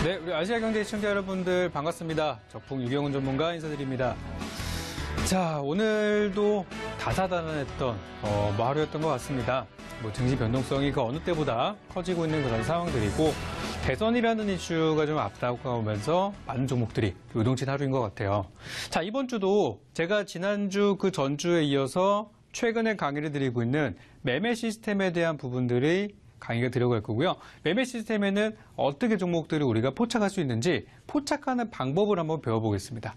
네, 우리 아시아경제 시청자 여러분들 반갑습니다. 적풍 유경훈 전문가 인사드립니다. 자, 오늘도 다사다난했던 하루였던 것 같습니다. 증시 변동성이 그 어느 때보다 커지고 있는 그런 상황들이고 대선이라는 이슈가 좀 앞다가오면서 많은 종목들이 요동친 하루인 것 같아요. 자, 이번 주도 제가 지난주 그 전주에 이어서 최근에 강의를 드리고 있는 매매 시스템에 대한 부분들이 강의가 들어갈 거고요. 매매 시스템에는 어떻게 종목들을 우리가 포착할 수 있는지 포착하는 방법을 한번 배워보겠습니다.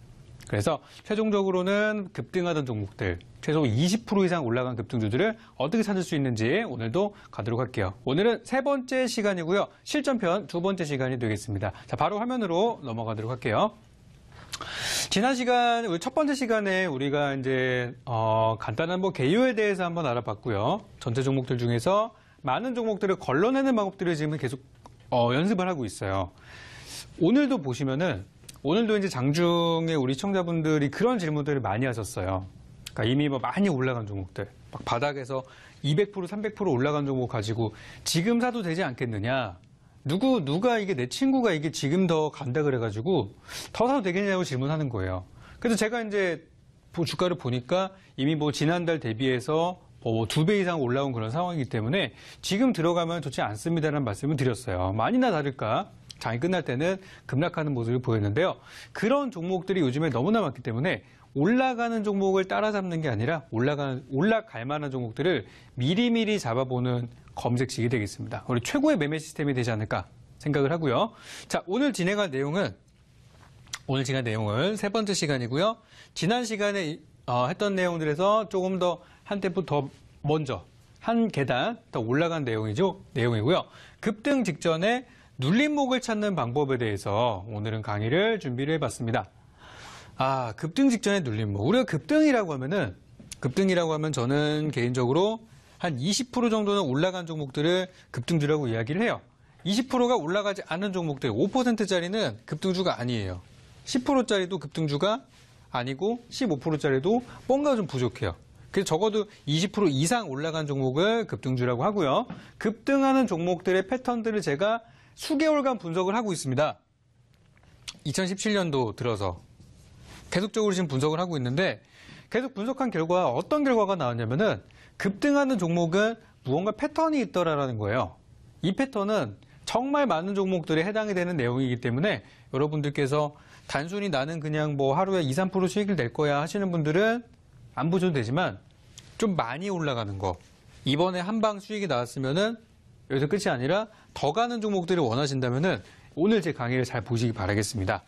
그래서 최종적으로는 급등하던 종목들, 최소 20% 이상 올라간 급등주들을 어떻게 찾을 수 있는지 오늘도 가도록 할게요. 오늘은 세 번째 시간이고요. 실전편 두 번째 시간이 되겠습니다. 자, 바로 화면으로 넘어가도록 할게요. 지난 시간, 우리 첫 번째 시간에 우리가 이제 간단한 개요에 대해서 한번 알아봤고요. 전체 종목들 중에서 많은 종목들을 걸러내는 방법들을 지금 계속 연습을 하고 있어요. 오늘도 보시면은 오늘도 이제 장중에 우리 시청자분들이 그런 질문들을 많이 하셨어요. 그러니까 이미 많이 올라간 종목들, 막 바닥에서 200%, 300% 올라간 종목 가지고 지금 사도 되지 않겠느냐? 누가 이게 내 친구가 이게 지금 더 간다 그래가지고 더 사도 되겠냐고 질문하는 거예요. 그래서 제가 이제 주가를 보니까 이미 지난달 대비해서 2배 이상 올라온 그런 상황이기 때문에 지금 들어가면 좋지 않습니다라는 말씀을 드렸어요. 만이나 다를까 장이 끝날 때는 급락하는 모습을 보였는데요. 그런 종목들이 요즘에 너무나 많기 때문에 올라가는 종목을 따라잡는 게 아니라 올라갈 만한 종목들을 미리미리 잡아보는 검색식이 되겠습니다. 우리 최고의 매매 시스템이 되지 않을까 생각을 하고요. 자, 오늘 진행할 내용은 세 번째 시간이고요. 지난 시간에 했던 내용들에서 조금 더 한 템포 더 먼저 한 계단 더 올라간 내용이고요. 급등 직전에 눌림목을 찾는 방법에 대해서 오늘은 강의를 준비를 해봤습니다. 급등 직전에 눌림목. 우리가 급등이라고 하면 저는 개인적으로 한 20% 정도는 올라간 종목들을 급등주라고 이야기를 해요. 20%가 올라가지 않은 종목들, 5%짜리는 급등주가 아니에요. 10%짜리도 급등주가 아니고 15%짜리도 뭔가 좀 부족해요. 그래서 적어도 20% 이상 올라간 종목을 급등주라고 하고요. 급등하는 종목들의 패턴들을 제가 수개월간 분석을 하고 있습니다. 2017년도 들어서 계속적으로 지금 분석을 하고 있는데 계속 분석한 결과 어떤 결과가 나왔냐면은 급등하는 종목은 무언가 패턴이 있더라라는 거예요. 이 패턴은 정말 많은 종목들에 해당이 되는 내용이기 때문에 여러분들께서 단순히 나는 그냥 하루에 2, 3% 수익을 낼 거야 하시는 분들은 안 보셔도 되지만 좀 많이 올라가는 거, 이번에 한방 수익이 나왔으면은 여기서 끝이 아니라 더 가는 종목들을 원하신다면은 오늘 제 강의를 잘 보시기 바라겠습니다.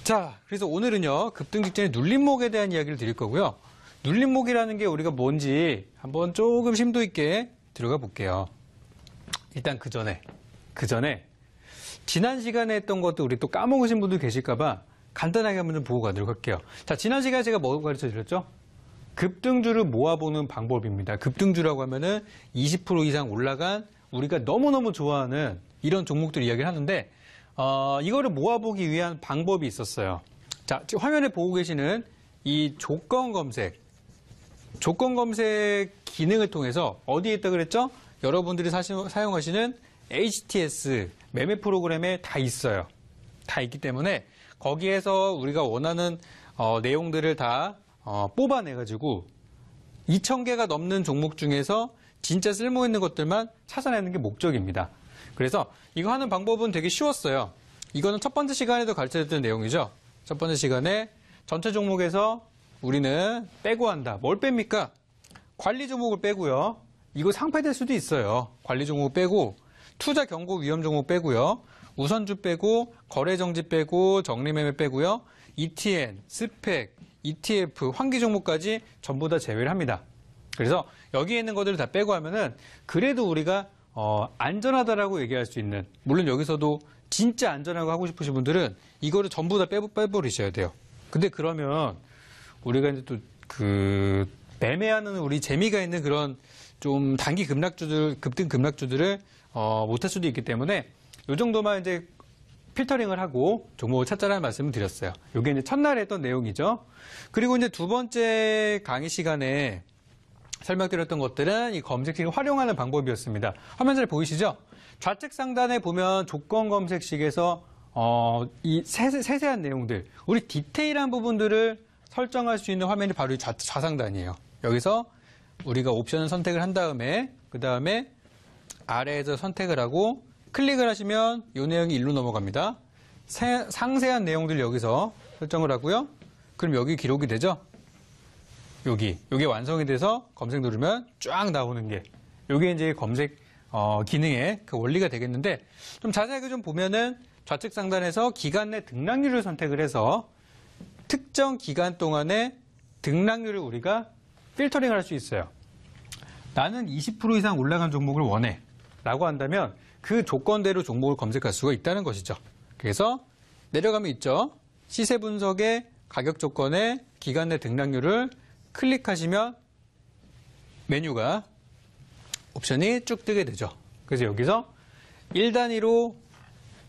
자, 그래서 오늘은요, 급등 직전에 눌림목에 대한 이야기를 드릴 거고요. 눌림목이라는 게 우리가 뭔지 한번 조금 심도 있게 들어가 볼게요. 일단 그 전에 지난 시간에 했던 것도 우리 또 까먹으신 분들 계실까봐 간단하게 한번 좀 보고 가도록 할게요. 자, 지난 시간에 제가 뭐 가르쳐 드렸죠? 급등주를 모아보는 방법입니다. 급등주라고 하면은 20% 이상 올라간 우리가 너무너무 좋아하는 이런 종목들 이야기를 하는데, 이거를 모아보기 위한 방법이 있었어요. 자, 지금 화면에 보고 계시는 이 조건 검색 기능을 통해서 어디에 있다 그랬죠? 여러분들이 사용하시는 HTS 매매 프로그램에 다 있어요. 다 있기 때문에 거기에서 우리가 원하는 내용들을 다 뽑아내가지고 2,000개가 넘는 종목 중에서 진짜 쓸모있는 것들만 찾아내는 게 목적입니다. 그래서 이거 하는 방법은 되게 쉬웠어요. 이거는 첫 번째 시간에도 가르쳐드렸던 내용이죠. 첫 번째 시간에 전체 종목에서 우리는 빼고 한다. 뭘 뺍니까? 관리 종목을 빼고요. 이거 상패될 수도 있어요. 관리 종목 빼고 투자 경고 위험 종목 빼고요. 우선주 빼고 거래정지 빼고 정리매매 빼고요. ETN, 스펙, ETF, 환기 종목까지 전부 다 제외를 합니다. 그래서 여기에 있는 것들을 다 빼고 하면은 그래도 우리가 안전하다라고 얘기할 수 있는, 물론 여기서도 진짜 안전하고 하고 싶으신 분들은 이거를 전부 다 빼버리셔야 돼요. 근데 그러면 우리가 이제 또 매매하는 우리 재미가 있는 그런 좀 단기 급등 급락주들을 못할 수도 있기 때문에 이 정도만 이제 필터링을 하고 종목을 찾자라는 말씀을 드렸어요. 이게 이제 첫날에 했던 내용이죠. 그리고 이제 두 번째 강의 시간에 설명드렸던 것들은 이 검색식을 활용하는 방법이었습니다. 화면 잘 보이시죠? 좌측 상단에 보면 조건 검색식에서 이 세세한 내용들, 우리 디테일한 부분들을 설정할 수 있는 화면이 바로 이 좌상단이에요. 여기서 우리가 옵션을 선택을 한 다음에 그 다음에 아래에서 선택을 하고 클릭을 하시면 이 내용이 일로 넘어갑니다. 상세한 내용들 여기서 설정을 하고요. 그럼 여기 기록이 되죠? 여기 완성이 돼서 검색 누르면 쫙 나오는 게 이게 이제 검색 기능의 그 원리가 되겠는데 좀 자세하게 좀 보면은 좌측 상단에서 기간 내 등락률을 선택을 해서 특정 기간 동안의 등락률을 우리가 필터링을 할 수 있어요. 나는 20% 이상 올라간 종목을 원해 라고 한다면 그 조건대로 종목을 검색할 수가 있다는 것이죠. 그래서 내려가면 있죠. 시세 분석의 가격 조건에 기간 내 등락률을 클릭하시면 메뉴가 옵션이 쭉 뜨게 되죠. 그래서 여기서 1단위로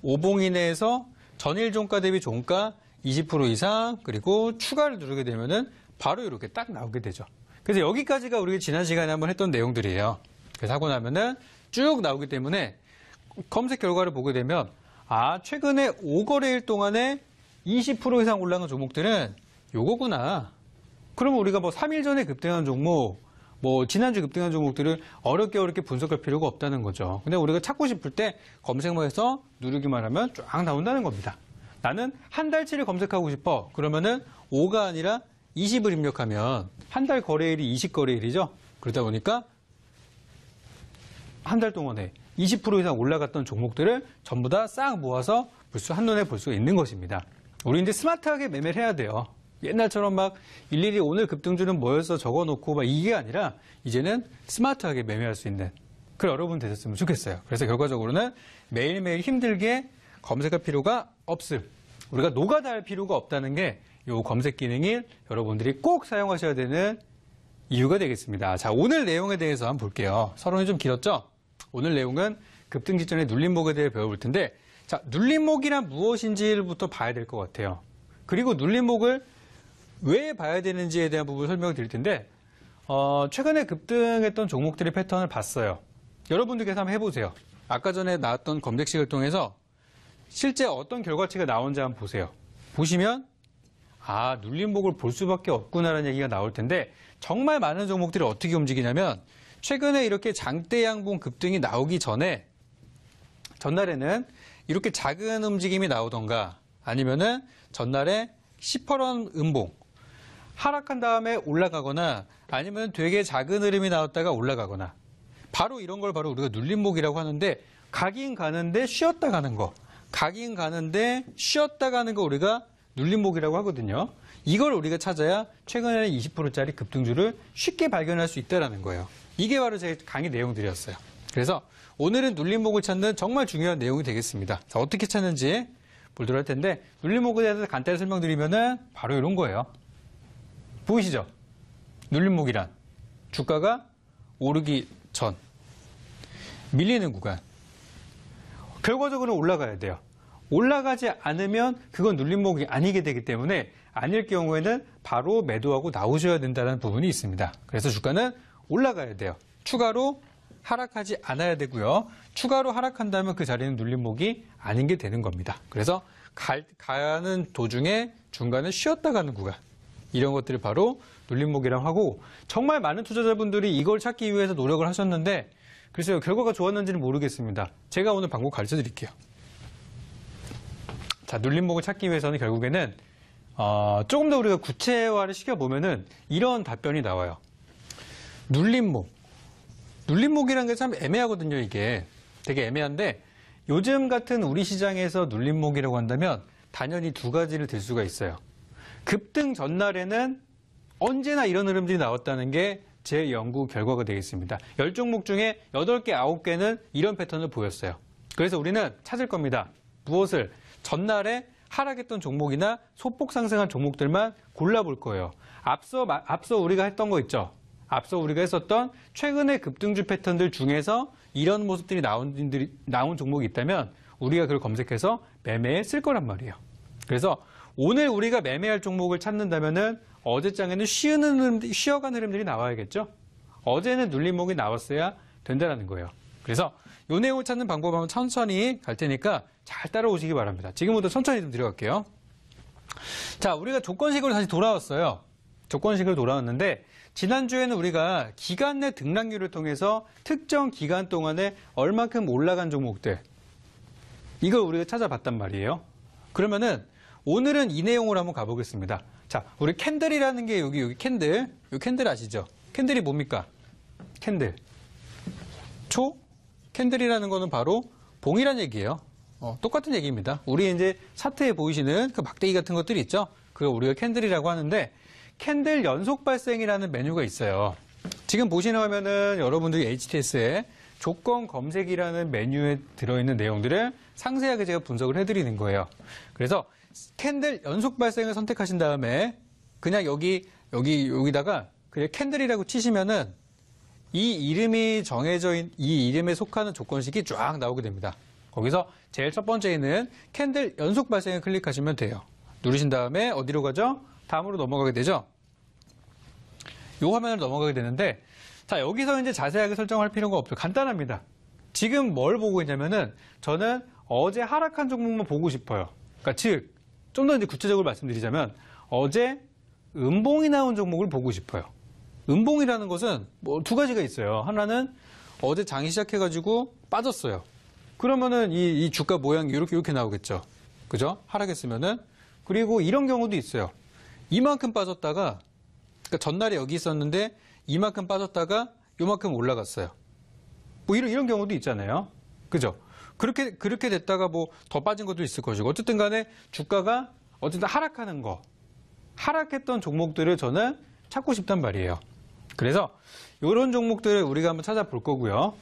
5봉 이내에서 전일 종가 대비 종가 20% 이상 그리고 추가를 누르게 되면은 바로 이렇게 딱 나오게 되죠. 그래서 여기까지가 우리가 지난 시간에 한번 했던 내용들이에요. 그래서 하고 나면은 쭉 나오기 때문에 검색 결과를 보게 되면 최근에 5거래일 동안에 20% 이상 올라간 종목들은 요거구나. 그러면 우리가 뭐 3일 전에 급등한 종목, 뭐 지난주 급등한 종목들을 어렵게 분석할 필요가 없다는 거죠. 근데 우리가 찾고 싶을 때 검색망에서 누르기만 하면 쫙 나온다는 겁니다. 나는 한 달치를 검색하고 싶어. 그러면은 5가 아니라 20을 입력하면 한 달 거래일이 20거래일이죠. 그러다 보니까 한 달 동안에 20% 이상 올라갔던 종목들을 전부 다 싹 모아서 한눈에 볼 수 있는 것입니다. 우리 이제 스마트하게 매매를 해야 돼요. 옛날처럼 막 일일이 오늘 급등주는 뭐였어 적어놓고 막 이게 아니라 이제는 스마트하게 매매할 수 있는 그런 여러분 되셨으면 좋겠어요. 그래서 결과적으로는 매일매일 힘들게 검색할 필요가 없음. 우리가 노가다 할 필요가 없다는 게 이 검색 기능이 여러분들이 꼭 사용하셔야 되는 이유가 되겠습니다. 자, 오늘 내용에 대해서 한번 볼게요. 서론이 좀 길었죠? 오늘 내용은 급등 직전의 눌림목에 대해 배워볼 텐데 자, 눌림목이란 무엇인지부터 봐야 될 것 같아요. 그리고 눌림목을 왜 봐야 되는지에 대한 부분을 설명을 드릴 텐데 최근에 급등했던 종목들의 패턴을 봤어요. 여러분들께서 한번 해보세요. 아까 전에 나왔던 검색식을 통해서 실제 어떤 결과치가 나온지 한번 보세요. 보시면 눌림목을 볼 수밖에 없구나라는 얘기가 나올 텐데 정말 많은 종목들이 어떻게 움직이냐면 최근에 이렇게 장대 양봉 급등이 나오기 전에 전날에는 이렇게 작은 움직임이 나오던가 아니면은 전날에 10%원 음봉 하락한 다음에 올라가거나 아니면 되게 작은 흐름이 나왔다가 올라가거나 바로 이런 걸 바로 우리가 눌림목이라고 하는데 가긴 가는데 쉬었다 가는 거 가긴 가는데 쉬었다 가는 거 우리가 눌림목이라고 하거든요. 이걸 우리가 찾아야 최근에는 20%짜리 급등주를 쉽게 발견할 수 있다는 거예요. 이게 바로 제 강의 내용들이었어요. 그래서 오늘은 눌림목을 찾는 정말 중요한 내용이 되겠습니다. 자, 어떻게 찾는지 보도록 할 텐데 눌림목에 대해서 간단히 설명드리면은 바로 이런 거예요. 보이시죠? 눌림목이란 주가가 오르기 전 밀리는 구간 결과적으로 올라가야 돼요. 올라가지 않으면 그건 눌림목이 아니게 되기 때문에 아닐 경우에는 바로 매도하고 나오셔야 된다는 부분이 있습니다. 그래서 주가는 올라가야 돼요. 추가로 하락하지 않아야 되고요. 추가로 하락한다면 그 자리는 눌림목이 아닌 게 되는 겁니다. 그래서 가는 도중에 중간에 쉬었다 가는 구간 이런 것들을 바로 눌림목이라고 하고 정말 많은 투자자분들이 이걸 찾기 위해서 노력을 하셨는데 글쎄요 결과가 좋았는지는 모르겠습니다. 제가 오늘 방법 가르쳐 드릴게요. 자, 눌림목을 찾기 위해서는 결국에는 조금 더 우리가 구체화를 시켜보면은 이런 답변이 나와요. 눌림목이라는 게 참 애매하거든요, 이게. 되게 애매한데 요즘 같은 우리 시장에서 눌림목이라고 한다면 단연히 두 가지를 들 수가 있어요. 급등 전날에는 언제나 이런 흐름들이 나왔다는 게 제 연구 결과가 되겠습니다. 10종목 중에 8개, 9개는 이런 패턴을 보였어요. 그래서 우리는 찾을 겁니다. 무엇을? 전날에 하락했던 종목이나 소폭 상승한 종목들만 골라볼 거예요. 앞서 우리가 했던 거 있죠? 앞서 우리가 했었던 최근의 급등주 패턴들 중에서 이런 모습들이 나온 종목이 있다면 우리가 그걸 검색해서 매매에 쓸 거란 말이에요. 그래서 오늘 우리가 매매할 종목을 찾는다면은 어제장에는 쉬어간 흐름들이 나와야겠죠? 어제는 눌림목이 나왔어야 된다는 거예요. 그래서 이 내용을 찾는 방법 한번 천천히 갈 테니까 잘 따라오시기 바랍니다. 지금부터 천천히 좀 들어갈게요. 자, 우리가 조건식으로 다시 돌아왔어요. 조건식으로 돌아왔는데 지난주에는 우리가 기간 내 등락률을 통해서 특정 기간 동안에 얼만큼 올라간 종목들 이걸 우리가 찾아봤단 말이에요. 그러면은 오늘은 이 내용으로 한번 가보겠습니다. 자, 우리 캔들이라는 게 여기 캔들, 이 캔들 아시죠? 캔들이 뭡니까? 캔들. 캔들이라는 거는 바로 봉이란 얘기예요. 똑같은 얘기입니다. 우리 이제 차트에 보이시는 그 막대기 같은 것들이 있죠? 그거 우리가 캔들이라고 하는데 캔들 연속 발생이라는 메뉴가 있어요. 지금 보시는 화면은 여러분들이 HTS에 조건 검색이라는 메뉴에 들어있는 내용들을 상세하게 제가 분석을 해드리는 거예요. 그래서 캔들 연속 발생을 선택하신 다음에 그냥 여기다가 그냥 캔들이라고 치시면은 이 이름이 정해져 있는 이 이름에 속하는 조건식이 쫙 나오게 됩니다. 거기서 제일 첫 번째는 캔들 연속 발생을 클릭하시면 돼요. 누르신 다음에 어디로 가죠? 다음으로 넘어가게 되죠. 이 화면으로 넘어가게 되는데 자, 여기서 이제 자세하게 설정할 필요가 없어요. 간단합니다. 지금 뭘 보고 있냐면은 저는 어제 하락한 종목만 보고 싶어요. 그러니까 즉, 좀 더 이제 구체적으로 말씀드리자면 어제 음봉이 나온 종목을 보고 싶어요. 음봉이라는 것은 뭐 두 가지가 있어요. 하나는 어제 장이 시작해가지고 빠졌어요. 그러면은 이 주가 모양이 이렇게 나오겠죠. 그죠? 하락했으면은. 그리고 이런 경우도 있어요. 이만큼 빠졌다가, 그러니까 전날에 여기 있었는데 이만큼 빠졌다가 요만큼 올라갔어요. 뭐 이런 경우도 있잖아요. 그죠? 그렇게 됐다가 뭐 더 빠진 것도 있을 것이고. 어쨌든 간에 주가가 어쨌든 하락하는 거. 하락했던 종목들을 저는 찾고 싶단 말이에요. 그래서 이런 종목들을 우리가 한번 찾아볼 거고요.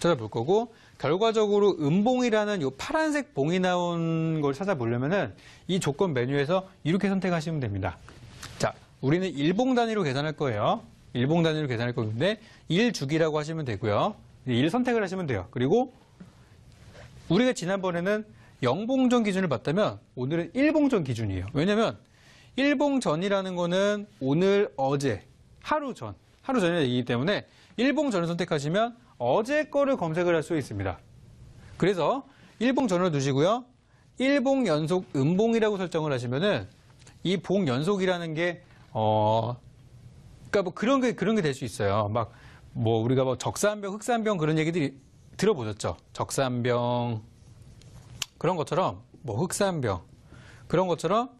찾아볼 거고, 결과적으로 음봉이라는 이 파란색 봉이 나온 걸 찾아보려면은 이 조건 메뉴에서 이렇게 선택하시면 됩니다. 자, 우리는 일봉 단위로 계산할 거예요. 일봉 단위로 계산할 건데 1주기라고 하시면 되고요. 1 선택을 하시면 돼요. 그리고 우리가 지난번에는 영봉전 기준을 봤다면 오늘은 일봉전 기준이에요. 왜냐면 일봉전이라는 거는 오늘, 어제, 하루 전의 얘기이기 때문에 일봉전을 선택하시면 어제 거를 검색을 할 수 있습니다. 그래서 일봉전을 두시고요. 일봉 연속 음봉이라고 설정을 하시면은 이 봉 연속이라는 게 그러니까 뭐 그런 게 될 수 있어요. 막 뭐 우리가 뭐 적산병, 흑산병 그런 얘기들이 들어보셨죠? 적산병 그런 것처럼 뭐 흑산병 그런 것처럼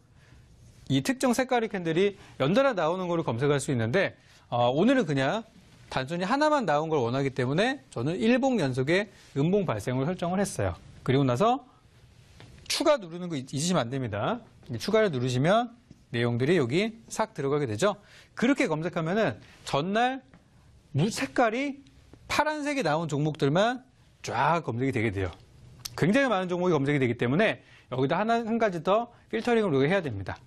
이 특정 색깔의 캔들이 연달아 나오는 거를 검색할 수 있는데 오늘은 그냥 단순히 하나만 나온 걸 원하기 때문에 저는 일봉 연속의 음봉 발생을 설정을 했어요. 그리고 나서 추가 누르는 거 잊으시면 안 됩니다. 추가를 누르시면 내용들이 여기 싹 들어가게 되죠. 그렇게 검색하면은 전날 색깔이 파란색이 나온 종목들만 쫙 검색이 되게 돼요. 굉장히 많은 종목이 검색이 되기 때문에 여기다 한 가지 더 필터링을 우리가 해야 됩니다.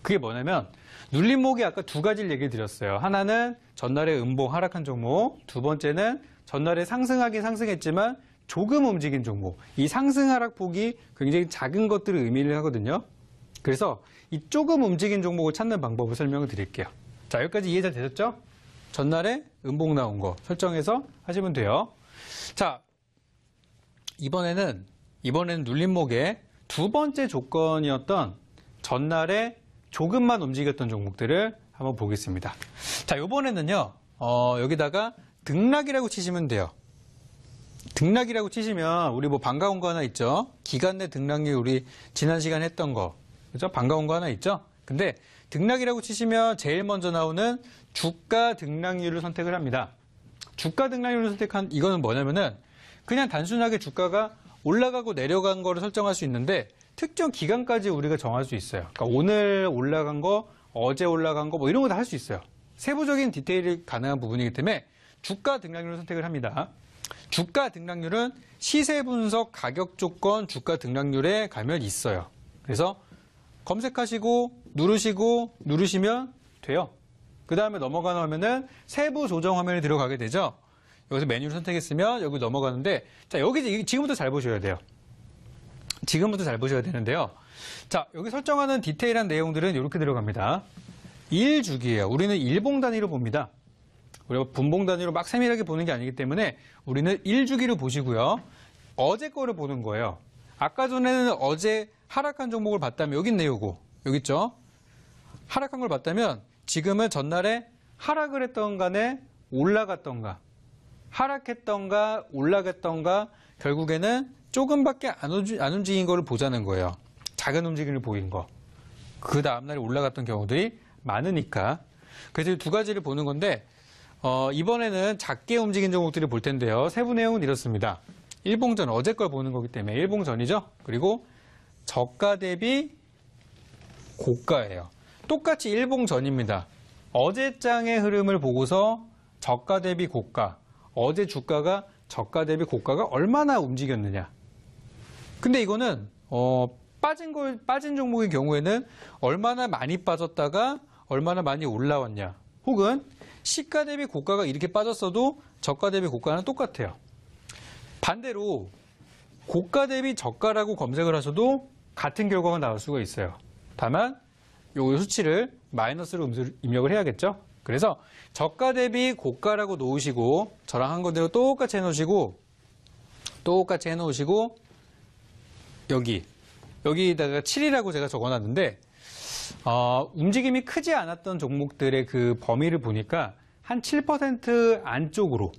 그게 뭐냐면 눌림목이 아까 두 가지를 얘기 드렸어요. 하나는 전날에 음봉 하락한 종목, 두 번째는 전날에 상승하긴 상승했지만 조금 움직인 종목. 이 상승 하락폭이 굉장히 작은 것들을 의미를 하거든요. 그래서 이 조금 움직인 종목을 찾는 방법을 설명을 드릴게요. 자, 여기까지 이해 잘 되셨죠? 전날에 음봉 나온 거 설정해서 하시면 돼요. 자, 이번에는 눌림목의 두 번째 조건이었던 전날에 조금만 움직였던 종목들을 한번 보겠습니다. 자, 이번에는요, 여기다가 등락이라고 치시면 돼요. 등락이라고 치시면 우리 뭐 반가운 거 하나 있죠? 기간 내 등락률 우리 지난 시간에 했던 거. 그죠? 반가운 거 하나 있죠? 근데 등락이라고 치시면 제일 먼저 나오는 주가 등락률을 선택을 합니다. 주가 등락률을 선택한 이거는 뭐냐면은 그냥 단순하게 주가가 올라가고 내려간 거를 설정할 수 있는데 특정 기간까지 우리가 정할 수 있어요. 그러니까 오늘 올라간 거, 어제 올라간 거 뭐 이런 거 다 할 수 있어요. 세부적인 디테일이 가능한 부분이기 때문에 주가 등락률을 선택을 합니다. 주가 등락률은 시세 분석 가격 조건 주가 등락률에 가면 있어요. 그래서 검색하시고 누르시면 돼요. 그 다음에 넘어가는 화면은 세부 조정 화면에 들어가게 되죠. 여기서 메뉴를 선택했으면 여기 넘어가는데 자, 여기 지금부터 잘 보셔야 돼요. 지금부터 잘 보셔야 되는데요. 자, 여기 설정하는 디테일한 내용들은 이렇게 들어갑니다. 1주기예요. 우리는 일봉 단위로 봅니다. 우리가 분봉 단위로 막 세밀하게 보는 게 아니기 때문에 우리는 1주기로 보시고요. 어제 거를 보는 거예요. 아까 전에는 어제 하락한 종목을 봤다면 여기 있네요, 요거. 여기 있죠? 하락한 걸 봤다면 지금은 전날에 하락을 했던 간에 올라갔던가 하락했던가 올라갔던가 결국에는 조금밖에 안 움직인 거를 보자는 거예요. 작은 움직임을 보인 거. 그 다음날에 올라갔던 경우들이 많으니까. 그래서 이 두 가지를 보는 건데 이번에는 작게 움직인 종목들을 볼 텐데요. 세부 내용은 이렇습니다. 일봉전, 어제 걸 보는 거기 때문에 일봉전이죠. 그리고 저가 대비 고가예요. 똑같이 일봉전입니다. 어제 장의 흐름을 보고서 저가 대비 고가, 어제 주가가 저가 대비 고가가 얼마나 움직였느냐. 근데 이거는 빠진 종목의 경우에는 얼마나 많이 빠졌다가 얼마나 많이 올라왔냐. 혹은 시가 대비 고가가 이렇게 빠졌어도 저가 대비 고가는 똑같아요. 반대로 고가 대비 저가라고 검색을 하셔도 같은 결과가 나올 수가 있어요. 다만 요 수치를 마이너스로 입력을 해야겠죠. 그래서 저가 대비 고가라고 놓으시고 저랑 한 거대로 똑같이 해놓으시고 여기다가 7이라고 제가 적어놨는데 움직임이 크지 않았던 종목들의 그 범위를 보니까 한 7% 안쪽으로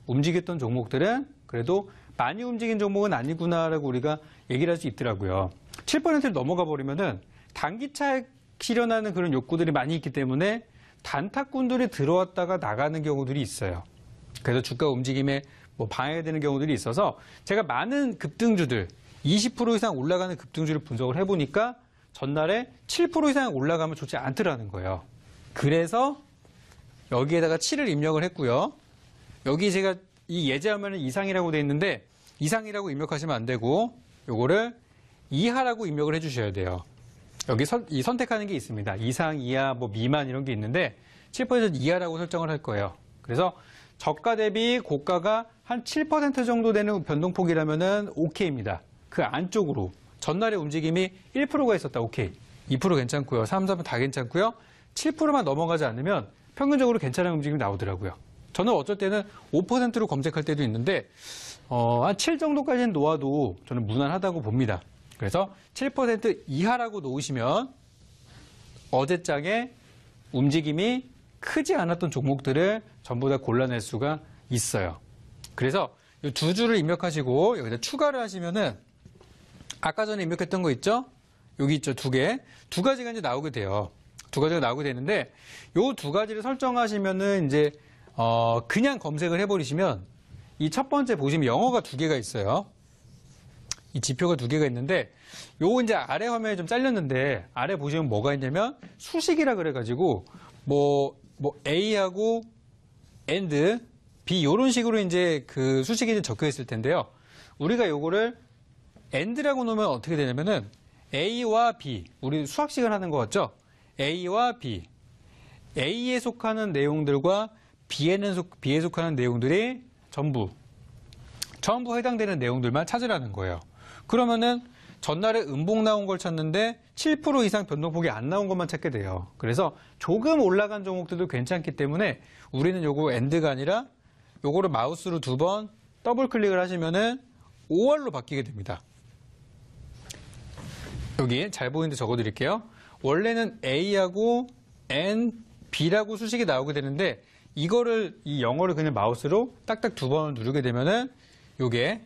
움직였던 종목들은 그래도 많이 움직인 종목은 아니구나라고 우리가 얘기를 할 수 있더라고요. 7%를 넘어가 버리면은 단기차익 실현하는 그런 욕구들이 많이 있기 때문에 단타꾼들이 들어왔다가 나가는 경우들이 있어요. 그래서 주가 움직임에 방해되는 경우들이 있어서 제가 많은 급등주들 20% 이상 올라가는 급등주를 분석을 해보니까 전날에 7% 이상 올라가면 좋지 않더라는 거예요. 그래서 여기에다가 7을 입력을 했고요. 여기 제가 이 예제화면은 이상이라고 되어 있는데 이상이라고 입력하시면 안 되고 요거를 이하라고 입력을 해주셔야 돼요. 여기 이 선택하는 게 있습니다. 이상, 이하, 미만 이런 게 있는데 7% 이하라고 설정을 할 거예요. 그래서 저가 대비 고가가 한 7% 정도 되는 변동폭이라면은 오케이입니다. 그 안쪽으로 전날의 움직임이 1%가 있었다. 오케이. 2% 괜찮고요. 3, 4분 다 괜찮고요. 7%만 넘어가지 않으면 평균적으로 괜찮은 움직임이 나오더라고요. 저는 어쩔 때는 5%로 검색할 때도 있는데 한 7 정도까지는 놓아도 저는 무난하다고 봅니다. 그래서 7% 이하라고 놓으시면 어제장에 움직임이 크지 않았던 종목들을 전부 다 골라낼 수가 있어요. 그래서 이 두 줄을 입력하시고 여기다 추가를 하시면은 아까 전에 입력했던 거 있죠? 여기 있죠, 두 개. 두 가지가 이제 나오게 돼요. 두 가지가 나오게 되는데 이 두 가지를 설정하시면은 이제 그냥 검색을 해버리시면 이 첫 번째 보시면 영어가 두 개가 있어요. 이 지표가 두 개가 있는데 요거 이제 아래 화면에 좀 잘렸는데 아래 보시면 뭐가 있냐면 수식이라 그래가지고 A하고 AND B 이런 식으로 이제 그 수식이 적혀 있을 텐데요. 우리가 요거를 AND라고 놓으면 어떻게 되냐면은 A와 B, 우리 수학 시간 하는 거 같죠? A와 B, A에 속하는 내용들과 B에 속하는 내용들이 전부 해당되는 내용들만 찾으라는 거예요. 그러면은 전날에 음봉 나온 걸 찾는데 7% 이상 변동폭이 안 나온 것만 찾게 돼요. 그래서 조금 올라간 종목들도 괜찮기 때문에 우리는 요거 AND가 아니라 요거를 마우스로 2번 더블 클릭을 하시면은 5월로 바뀌게 됩니다. 여기 잘 보이는데 적어드릴게요. 원래는 A하고 N, B라고 수식이 나오게 되는데 이거를 이 영어를 그냥 마우스로 딱딱 2번을 누르게 되면은 요게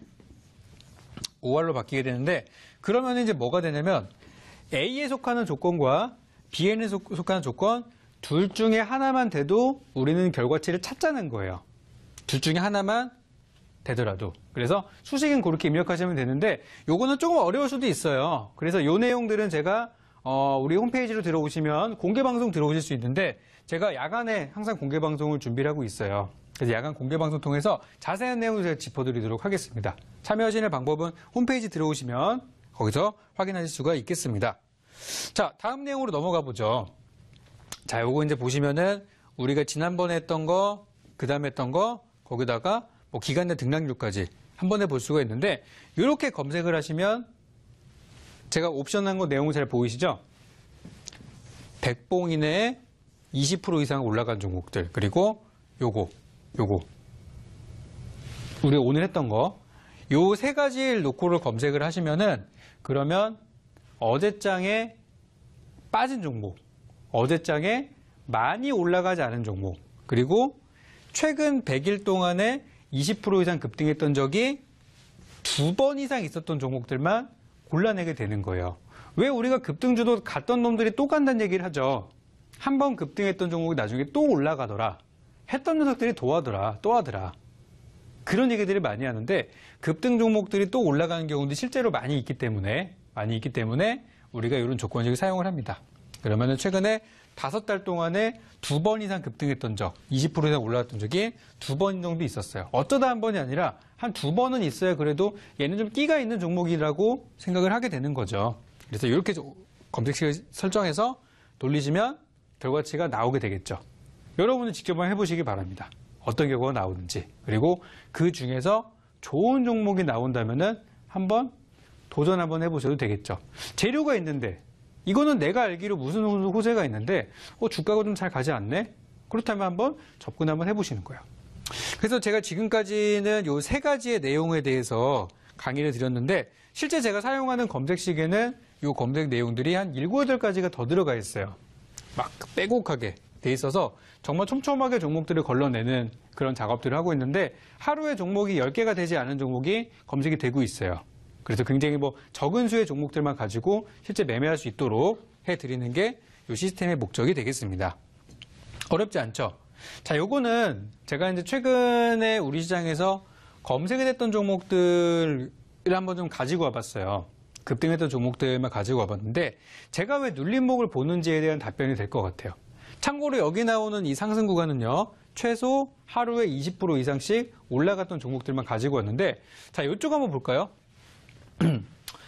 5월로 바뀌게 되는데 그러면 이제 뭐가 되냐면 A에 속하는 조건과 B에 속하는 조건 둘 중에 하나만 돼도 우리는 결과치를 찾자는 거예요. 둘 중에 하나만 되더라도. 그래서 수식은 그렇게 입력하시면 되는데 요거는 조금 어려울 수도 있어요. 그래서 요 내용들은 제가 우리 홈페이지로 들어오시면 공개방송 들어오실 수 있는데 제가 야간에 항상 공개방송을 준비를 하고 있어요. 그래서 야간 공개방송 통해서 자세한 내용을 제가 짚어드리도록 하겠습니다. 참여하시는 방법은 홈페이지 들어오시면 거기서 확인하실 수가 있겠습니다. 자, 다음 내용으로 넘어가 보죠. 자, 요거 이제 보시면은 우리가 지난번에 했던 거, 그 다음에 했던 거, 거기다가 기간 내 등락률까지 한 번에 볼 수가 있는데 이렇게 검색을 하시면 제가 옵션한 거 내용 잘 보이시죠? 백봉 이내에 20% 이상 올라간 종목들, 그리고 요거. 우리가 오늘 했던 거, 요 세 가지를 놓고를 검색을 하시면은, 그러면 어제장에 빠진 종목, 어제장에 많이 올라가지 않은 종목, 그리고 최근 100일 동안에 20% 이상 급등했던 적이 2번 이상 있었던 종목들만 골라내게 되는 거예요. 왜 우리가 급등주도 갔던 놈들이 또 간다는 얘기를 하죠. 한 번 급등했던 종목이 나중에 또 올라가더라. 했던 녀석들이 또 하더라. 그런 얘기들을 많이 하는데 급등 종목들이 또 올라가는 경우도 실제로 많이 있기 때문에 우리가 이런 조건식을 사용을 합니다. 그러면은 최근에 5달 동안에 2번 이상 급등했던 적, 20% 이상 올라갔던 적이 2번 정도 있었어요. 어쩌다 한 번이 아니라 한 2번은 있어야 그래도 얘는 좀 끼가 있는 종목이라고 생각을 하게 되는 거죠. 그래서 이렇게 검색식을 설정해서 돌리시면 결과치가 나오게 되겠죠. 여러분은 직접 한번 해보시기 바랍니다. 어떤 결과가 나오는지. 그리고 그 중에서 좋은 종목이 나온다면은 한번 도전 한번 해보셔도 되겠죠. 재료가 있는데 이거는 내가 알기로 무슨 호재가 있는데 주가가 좀 잘 가지 않네? 그렇다면 한번 접근 한번 해보시는 거예요. 그래서 제가 지금까지는 요 세 가지의 내용에 대해서 강의를 드렸는데 실제 제가 사용하는 검색식에는 요 검색 내용들이 한 7, 8가지가 더 들어가 있어요. 막 빼곡하게 돼 있어서 정말 촘촘하게 종목들을 걸러내는 그런 작업들을 하고 있는데 하루에 종목이 10개가 되지 않은 종목이 검색이 되고 있어요. 그래서 굉장히 적은 수의 종목들만 가지고 실제 매매할 수 있도록 해드리는 게 이 시스템의 목적이 되겠습니다. 어렵지 않죠? 자, 요거는 제가 이제 최근에 우리 시장에서 검색이 됐던 종목들을 한번 좀 가지고 와봤어요. 급등했던 종목들만 가지고 와봤는데 제가 왜 눌림목을 보는지에 대한 답변이 될 것 같아요. 참고로 여기 나오는 이 상승 구간은요. 최소 하루에 20% 이상씩 올라갔던 종목들만 가지고 왔는데 자, 이쪽 한번 볼까요?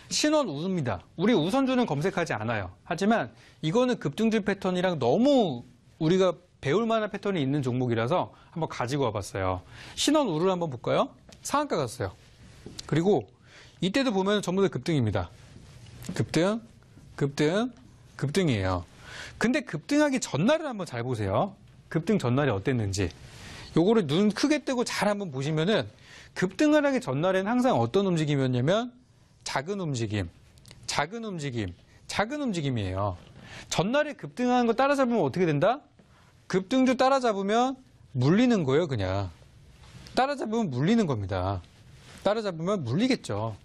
신원 우수입니다. 우리 우선주는 검색하지 않아요. 하지만 이거는 급등주 패턴이랑 너무 우리가 배울 만한 패턴이 있는 종목이라서 한번 가지고 와봤어요. 신원 우를 한번 볼까요? 상한가 갔어요. 그리고 이때도 보면 전부 다 급등입니다. 급등이에요. 근데 급등하기 전날을 한번 잘 보세요. 급등 전날이 어땠는지. 요거를 눈 크게 뜨고 잘 한번 보시면은 급등을 하기 전날에는 항상 어떤 움직임이었냐면 작은 움직임이에요. 전날에 급등하는 거 따라잡으면 어떻게 된다? 급등주 따라잡으면 물리는 거예요, 그냥. 따라잡으면 물리는 겁니다. 따라잡으면 물리겠죠.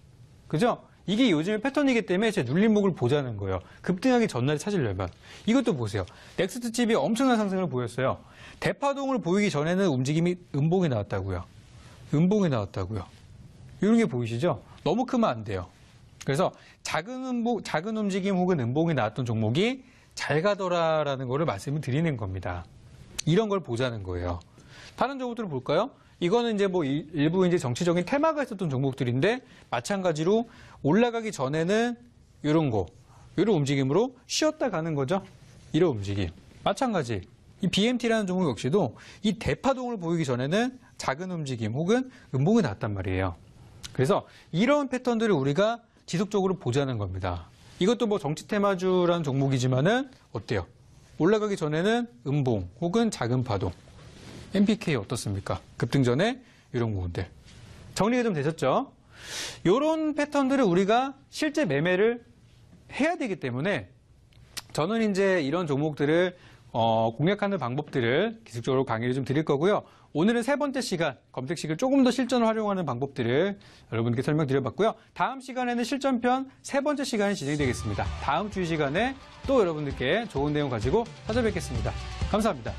그죠? 이게 요즘의 패턴이기 때문에 제 눌림목을 보자는 거예요. 급등하기 전날에 찾으려면. 이것도 보세요. 넥스트칩이 엄청난 상승을 보였어요. 대파동을 보이기 전에는 움직임이 음봉이 나왔다고요. 이런 게 보이시죠? 너무 크면 안 돼요. 그래서 작은 움직임 혹은 음봉이 나왔던 종목이 잘 가더라라는 거를 말씀을 드리는 겁니다. 이런 걸 보자는 거예요. 다른 종목들을 볼까요? 이거는 이제 일부 이제 정치적인 테마가 있었던 종목들인데 마찬가지로 올라가기 전에는 이런 움직임으로 쉬었다 가는 거죠. 이런 움직임. 마찬가지. 이 BMT라는 종목 역시도 이 대파동을 보이기 전에는 작은 움직임 혹은 음봉이 나왔단 말이에요. 그래서 이런 패턴들을 우리가 지속적으로 보자는 겁니다. 이것도 정치 테마주라는 종목이지만은 어때요? 올라가기 전에는 음봉 혹은 작은 파동. MPK 어떻습니까? 급등 전에 이런 부분들. 정리가 좀 되셨죠? 이런 패턴들을 우리가 실제 매매를 해야 되기 때문에 저는 이제 이런 종목들을 공략하는 방법들을 기술적으로 강의를 좀 드릴 거고요. 오늘은 3번째 시간, 검색식을 조금 더 실전을 활용하는 방법들을 여러분께 설명드려봤고요. 다음 시간에는 실전편 3번째 시간이 진행되겠습니다. 다음 주 이 시간에 또 여러분들께 좋은 내용 가지고 찾아뵙겠습니다. 감사합니다.